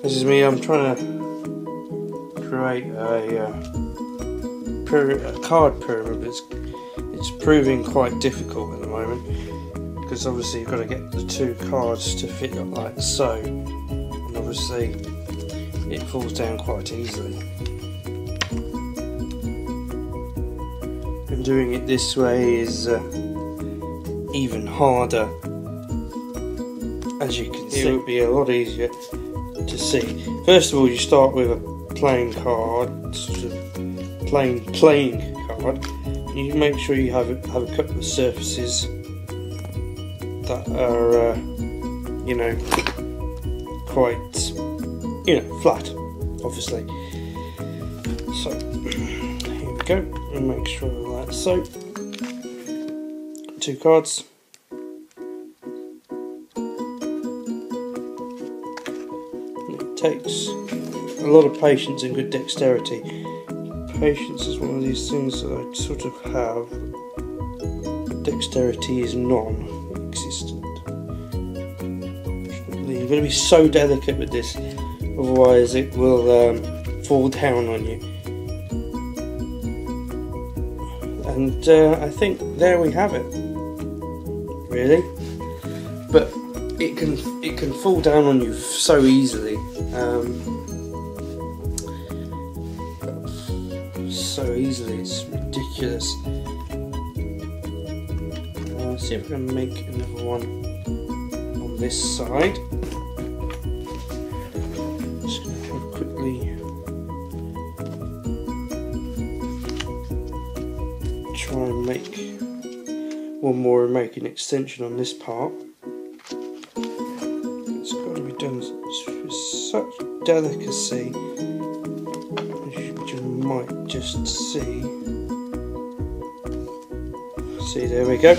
This is me. I'm trying to create a card pyramid, but it's proving quite difficult at the moment because obviously you've got to get the two cards to fit up like so, and obviously it falls down quite easily. And doing it this way is even harder. As you can see, it would be a lot easier to see. First of all, you start with a plain card, sort of plain playing card. You make sure you have a couple of surfaces that are, you know, quite, you know, flat, obviously. So here we go. And make sure like so. Two cards. It takes a lot of patience and good dexterity. Patience is one of these things that I sort of have. Dexterity is non-existent. You're going to be so delicate with this, otherwise it will fall down on you. And I think there we have it. Really, but it can fall down on you so easily. So easily, it's ridiculous. Let's see if we can make another one on this side. Just gonna quickly try and make one more and make an extension on this part. It's got to be done with such delicacy, which you might just see. See, there we go.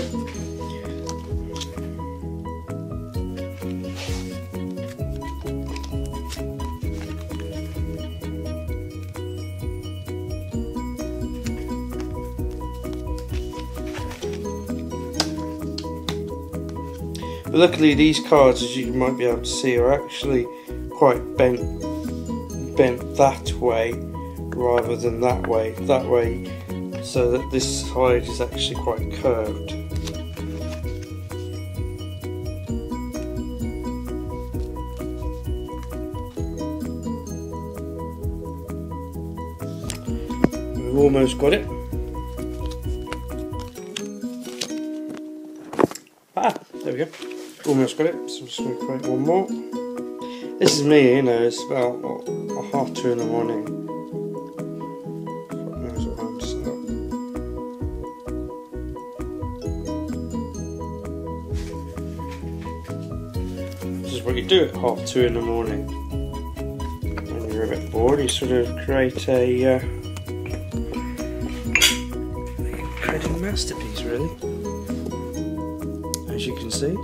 But luckily these cards, as you might be able to see, are actually quite bent that way rather than that way, so that this side is actually quite curved. We've almost got it. There we go. Almost got it. So I'm just going to create one more. This is me, you know, it's about what, 2:30 in the morning. Fuck knows what I'm set up. This is what you do at 2:30 in the morning. When you're a bit bored, you sort of create a masterpiece, really. As you can see.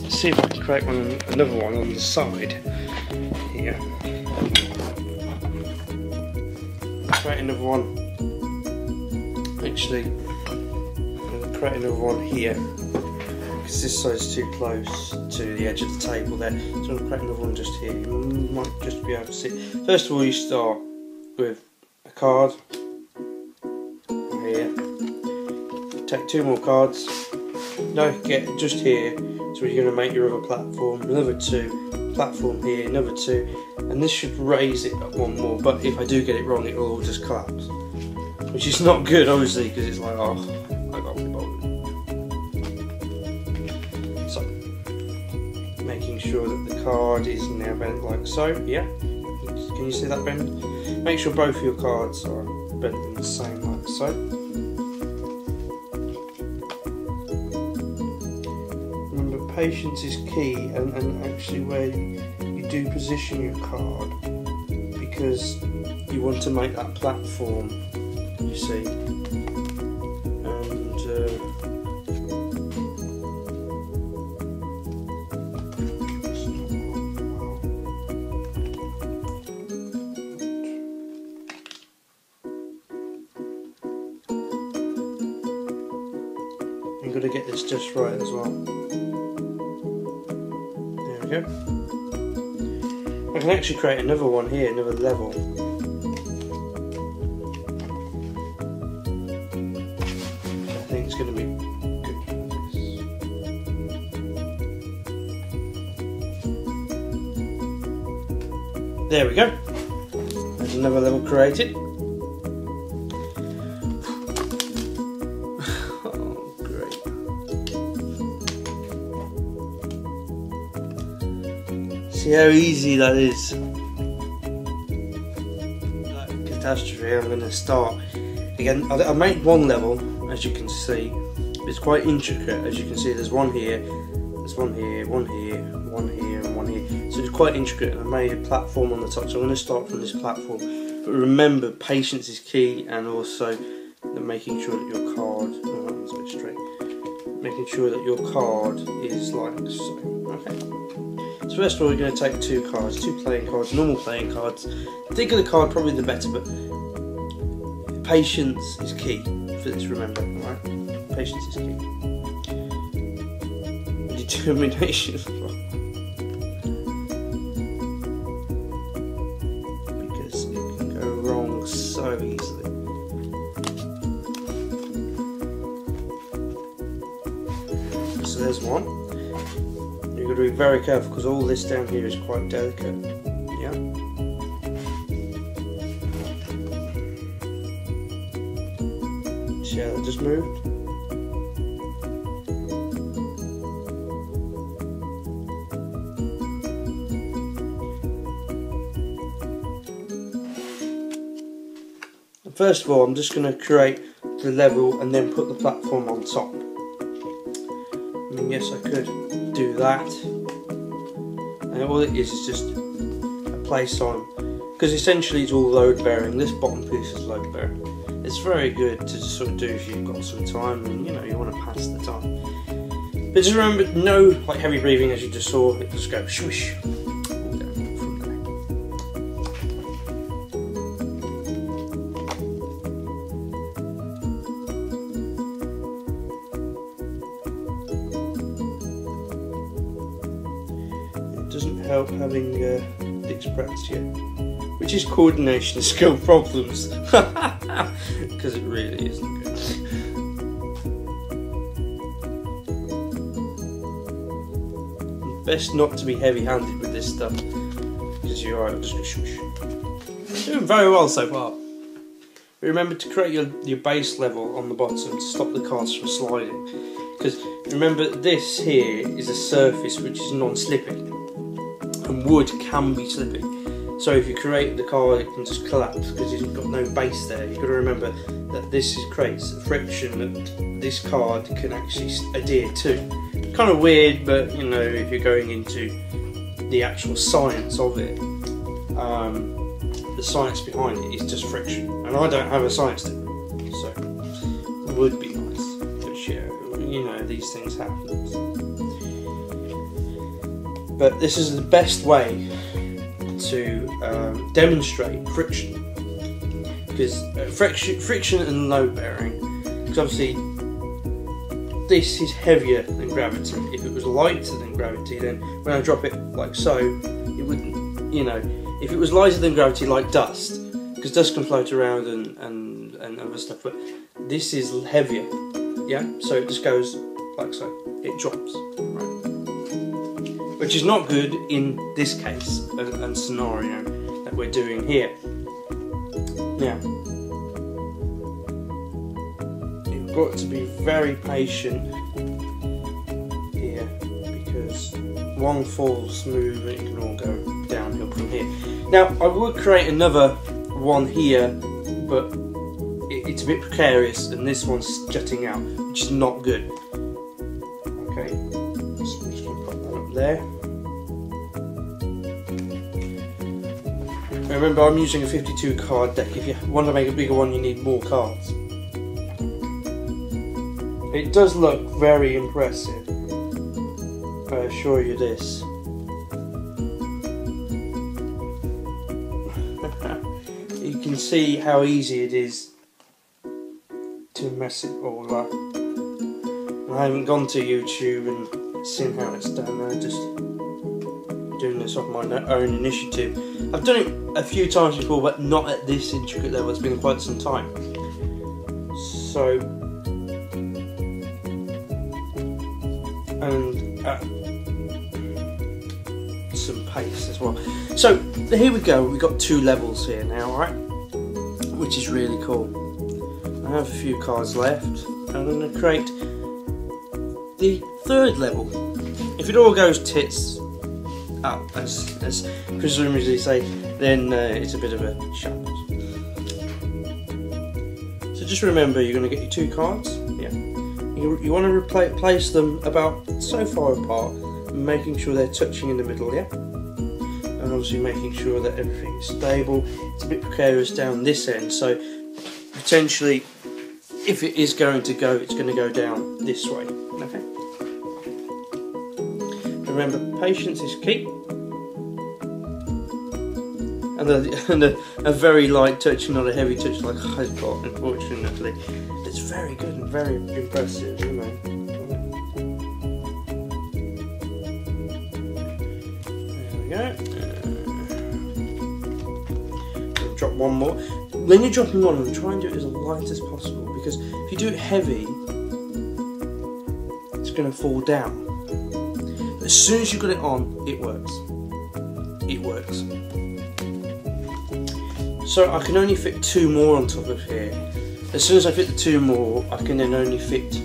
Let's see if I can create another one on the side here. Create another one. Actually, I'm going to create another one here because this side's too close to the edge of the table there. So I'm going to create another one just here. You might just be able to see. First of all, you start with a card here. Take two more cards. No, get just here. So you're going to make your other platform. Another two. Platform here. Another two. And this should raise it up one more. But if I do get it wrong, it will all just collapse. Which is not good, obviously, because it's like, oh, I got to be bothered. So, making sure that the card is now bent like so. Yeah. Can you see that bend? Make sure both of your cards are bent in the same like so. Remember, patience is key, and actually where you do position your card, because you want to make that platform, you see. And got to get this just right as well. There we go. I can actually create another one here, another level. I think it's going to be good for this. There we go. There's another level created. See how easy that is. That catastrophe, I'm going to start again. I made one level, as you can see. It's quite intricate, as you can see. There's one here, there's one here, one here, one here, and one here. So it's quite intricate, and I made a platform on the top. So I'm going to start from this platform. But remember, patience is key, and also making sure that your card. Oh, that one's a bit straight. Making sure that your card is like so. Okay. So first of all, we're going to take two cards, two playing cards, normal playing cards. The bigger the card, probably the better, but patience is key for this, remember, alright? Patience is key. Determination. Because it can go wrong so easily. So there's one. You've got to be very careful because all this down here is quite delicate. Yeah. See how that just moved? And first of all, I'm just going to create the level and then put the platform on top. I mean, yes, I could do that, and all it is just a play sign, because essentially it's all load bearing. This bottom piece is load bearing. It's very good to just sort of do if you've got some time and you want to pass the time. But just remember, no like heavy breathing as you just saw. It just goes swoosh. Doesn't help having Dick's practice yet, which is coordination skill problems, because it really isn't good. Best not to be heavy-handed with this stuff, because you're right, just go shush. Doing very well so far. But remember to create your base level on the bottom to stop the cards from sliding, because remember this here is a surface which is non-slipping. And wood can be slippy, so if you create the card, it can just collapse because you've got no base there. You've got to remember that this creates friction that this card can actually adhere to. Kind of weird, but if you're going into the actual science of it, the science behind it is just friction. And I don't have a science degree, so it would be nice. But these things happen. But this is the best way to demonstrate friction, because friction and load bearing, because obviously this is heavier than gravity. If it was lighter than gravity, then when I drop it like so, it wouldn't, if it was lighter than gravity like dust, because dust can float around and other stuff, but this is heavier, yeah, so it just goes like so, it drops, right? Which is not good in this case and scenario that we're doing here. Now, you've got to be very patient here, because one falls smooth and it can all go downhill from here. Now, I would create another one here, but it's a bit precarious, and this one's jutting out, which is not good. Okay, so I'm just going to put that up there. Remember, I'm using a 52 card deck. If you want to make a bigger one, you need more cards. It does look very impressive, I assure you this. You can see how easy it is to mess it all up. And I haven't gone to YouTube and seen how it's done. I'm just doing this off my own initiative. I've done it a few times before, but not at this intricate level. It's been quite some time. So, and at some pace as well. So here we go. We've got 2 levels here now, right? Which is really cool. I have a few cards left. I'm going to create the 3rd level. If it all goes tits up, as presumably say, then it's a bit of a shambles. So just remember, you're going to get your 2 cards. Yeah. You want to place them about so far apart, making sure they're touching in the middle. Yeah. And obviously making sure that everything is stable. It's a bit precarious down this end, so potentially, if it is going to go, it's going to go down this way. Okay. Remember, patience is key, and a very light touch, not a heavy touch like I've got. Unfortunately, it's very good and very impressive, you know. There we go. Drop one more. When you're dropping one, try and do it as light as possible, because if you do it heavy, it's going to fall down. But as soon as you got it on, it works. It works. So I can only fit 2 more on top of here. As soon as I fit the 2 more, I can then only fit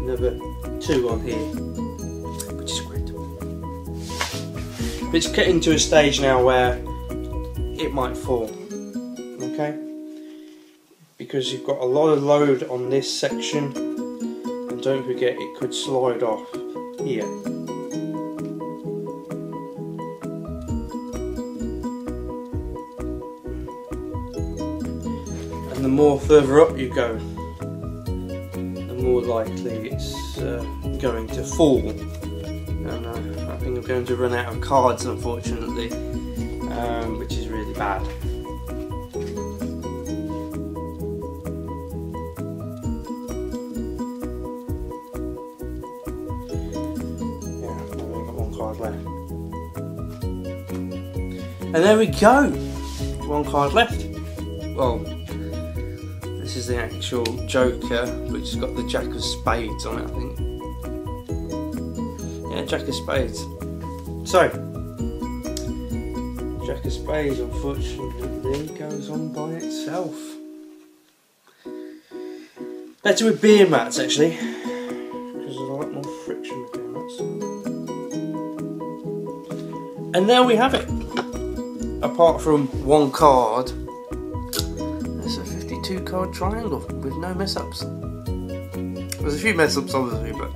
another 2 on here, which is great. But it's getting to a stage now where it might fall, okay? Because you've got a lot of load on this section, and don't forget it could slide off here. And the more further up you go, the more likely it's going to fall. And I think I'm going to run out of cards, unfortunately. Which is really bad. Yeah, I've only got 1 card left. And there we go! 1 card left. Well, this is the actual Joker, which has got the Jack of Spades on it, I think. Yeah, Jack of Spades. So, Jack of Spades, unfortunately, goes on by itself. Better with beer mats, actually, because there's a lot more friction with beer mats. And there we have it. Apart from 1 card, it's a 52 card triangle with no mess ups. There's a few mess ups, obviously, but